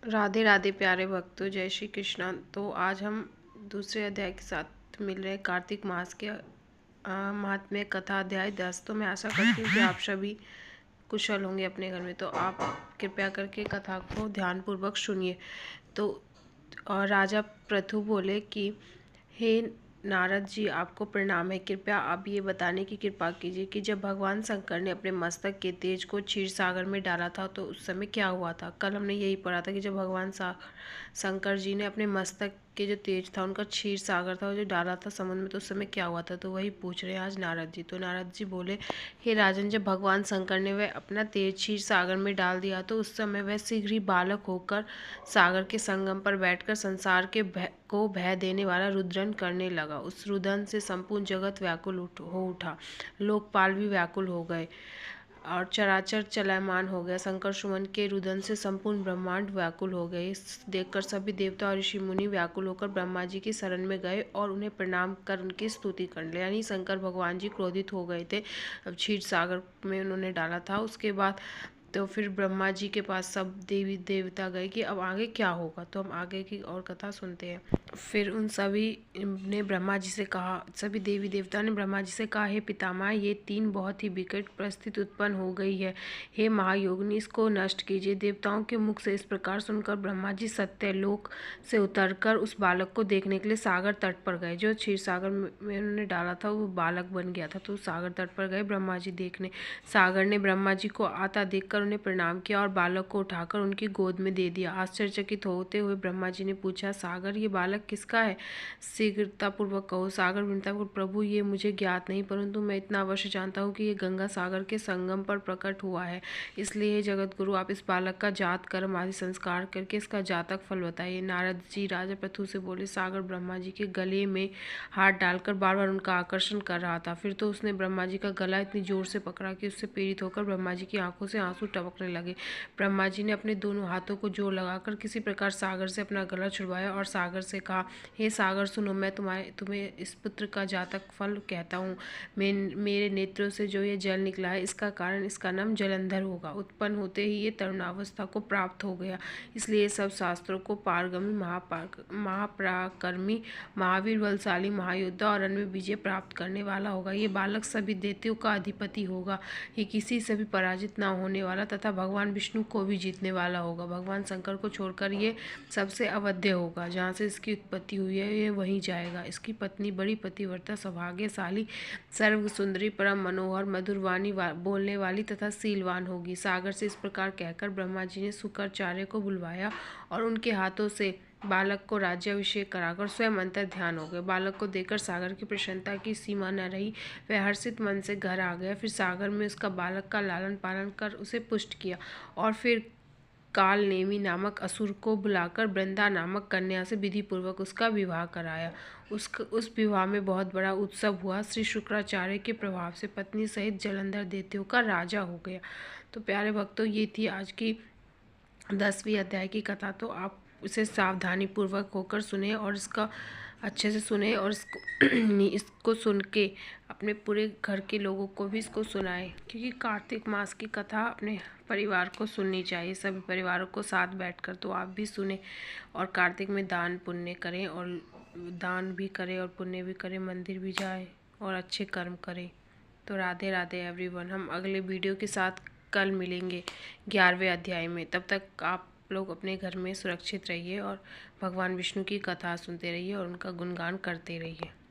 राधे राधे प्यारे भक्तों, जय श्री कृष्णा। तो आज हम दूसरे अध्याय के साथ मिल रहे हैं, कार्तिक मास के महात्म्य कथा अध्याय 10। तो मैं आशा करती हूँ कि आप सभी कुशल होंगे अपने घर में। तो आप कृपया करके कथा को ध्यानपूर्वक सुनिए। तो राजा पृथु बोले कि हे नारद जी, आपको प्रणाम है। कृपया आप ये बताने की कृपा कीजिए कि जब भगवान शंकर ने अपने मस्तक के तेज को क्षीर सागर में डाला था तो उस समय क्या हुआ था। कल हमने यही पढ़ा था कि जब भगवान शंकर जी ने अपने मस्तक के जो तेज था उनका क्षीर सागर था वो जो डाला था समुद्र में, तो उस समय क्या हुआ था। तो वही पूछ रहे हैं आज नारद जी। तो नारद जी बोले, हे राजन, जब भगवान शंकर ने वह अपना तेज क्षीर सागर में डाल दिया तो उस समय वह शीघ्र ही बालक होकर सागर के संगम पर बैठकर संसार के को भय देने वाला रुद्रन करने लगा। उस रुदन से संपूर्ण जगत व्याकुल हो उठा, लोकपाल भी व्याकुल हो गए और चराचर चलायमान हो गया। शंकर सुमन के रुदन से संपूर्ण ब्रह्मांड व्याकुल हो गए। देखकर सभी देवता और ऋषि मुनि व्याकुल होकर ब्रह्मा जी की शरण में गए और उन्हें प्रणाम कर उनकी स्तुति कर ली। यानी शंकर भगवान जी क्रोधित हो गए थे, अब क्षीर सागर में उन्होंने डाला था। उसके बाद तो फिर ब्रह्मा जी के पास सब देवी देवता गए कि अब आगे क्या होगा। तो हम आगे की और कथा सुनते हैं। फिर उन सभी ने ब्रह्मा जी से कहा, सभी देवी देवता ने ब्रह्मा जी से कहा, हे पितामह, ये तीन बहुत ही विकट परिस्थिति उत्पन्न हो गई है। हे महायोगिनी, इसको नष्ट कीजिए। देवताओं के मुख से इस प्रकार सुनकर ब्रह्मा जी सत्य लोक से उतरकर उस बालक को देखने के लिए सागर तट पर गए। जो क्षीर सागर में उन्होंने डाला था वो बालक बन गया था, तो सागर तट पर गए ब्रह्मा जी देखने। सागर ने ब्रह्मा जी को आता देखकर उन्हें प्रणाम किया और बालक को उठाकर उनकी गोद में दे दिया। आश्चर्यचकित होते हुए ब्रह्मा जी ने पूछा, सागर, ये बालक किसका है? शीघ्रतापूर्वक कहो। सागर विनतापूर्वक, प्रभु, ये मुझे ज्ञात नहीं, परंतु मैं इतना अवश्य जानता हूँ कि ये गंगा सागर के संगम पर प्रकट हुआ है। इसलिए जगत गुरु, आप इस बालक का जात कर्म आदि संस्कार करके इसका जातक फल बताइए। नारद जी राजा पृथु से बोले, सागर ब्रह्मा जी के गले में हाथ डालकर बार बार उनका आकर्षण कर रहा था। फिर तो उसने ब्रह्मा जी का गला इतनी जोर से पकड़ा कि उससे पीड़ित होकर ब्रह्मा जी की आंखों से आंसू टपकने लगे। ब्रह्मा जी ने अपने दोनों हाथों को जोर लगाकर किसी प्रकार सागर से अपना गला छुड़वाया और सागर से कहा, हे सागर, सुनो, मैं तुम्हें इस पुत्र का जातक फल कहता हूँ। मेरे नेत्रों से जो ये जल निकला है इसका कारण इसका नाम जलंधर होगा। उत्पन्न होते ही ये तरुणावस्था को प्राप्त हो गया, इसलिए सब शास्त्रों को पारगमी, महापराक्रमी, महावीर, बलशाली, महायोद्धा और अन्य विजय प्राप्त करने वाला होगा। ये बालक सभी दैत्यों का अधिपति होगा। ये किसी से भी पराजित न होने वाला तथा भगवान विष्णु को भी जीतने वाला होगा। भगवान शंकर को छोड़कर ये सबसे अवध्य होगा। जहाँ से इसकी उत्पत्ति हुई है ये वहीं जाएगा। इसकी पत्नी बड़ी पतिव्रता, सौभाग्यशाली, सर्व सुंदरी, परम मनोहर, मधुरवाणी बोलने वाली तथा शीलवान होगी। सागर से इस प्रकार कहकर ब्रह्मा जी ने शुक्राचार्य को बुलवाया और उनके हाथों से बालक को राज्याभिषेक कराकर स्वयं अंतर ध्यान हो गए। बालक को देखकर सागर की प्रसन्नता की सीमा न रही। वह हर्षित मन से घर आ गया। फिर सागर में उसका बालक का लालन पालन कर उसे पुष्ट किया और फिर काल नेमी नामक असुर को बुलाकर वृंदा नामक कन्या से विधि पूर्वक उसका विवाह कराया। उस विवाह में बहुत बड़ा उत्सव हुआ। श्री शुक्राचार्य के प्रभाव से पत्नी सहित जलंधर दैत्यों का राजा हो गया। तो प्यारे भक्तों, ये थी आज की 10वीं अध्याय की कथा। तो आप इसे सावधानी पूर्वक होकर सुने और इसका अच्छे से सुने और इसको सुन के अपने पूरे घर के लोगों को भी इसको सुनाएं, क्योंकि कार्तिक मास की कथा अपने परिवार को सुननी चाहिए, सभी परिवारों को साथ बैठकर। तो आप भी सुने और कार्तिक में दान पुण्य करें और दान भी करें और पुण्य भी करें, मंदिर भी जाए और अच्छे कर्म करें। तो राधे राधे एवरीवन। हम अगले वीडियो के साथ कल मिलेंगे 11वें अध्याय में। तब तक आप लोग अपने घर में सुरक्षित रहिए और भगवान विष्णु की कथा सुनते रहिए और उनका गुणगान करते रहिए।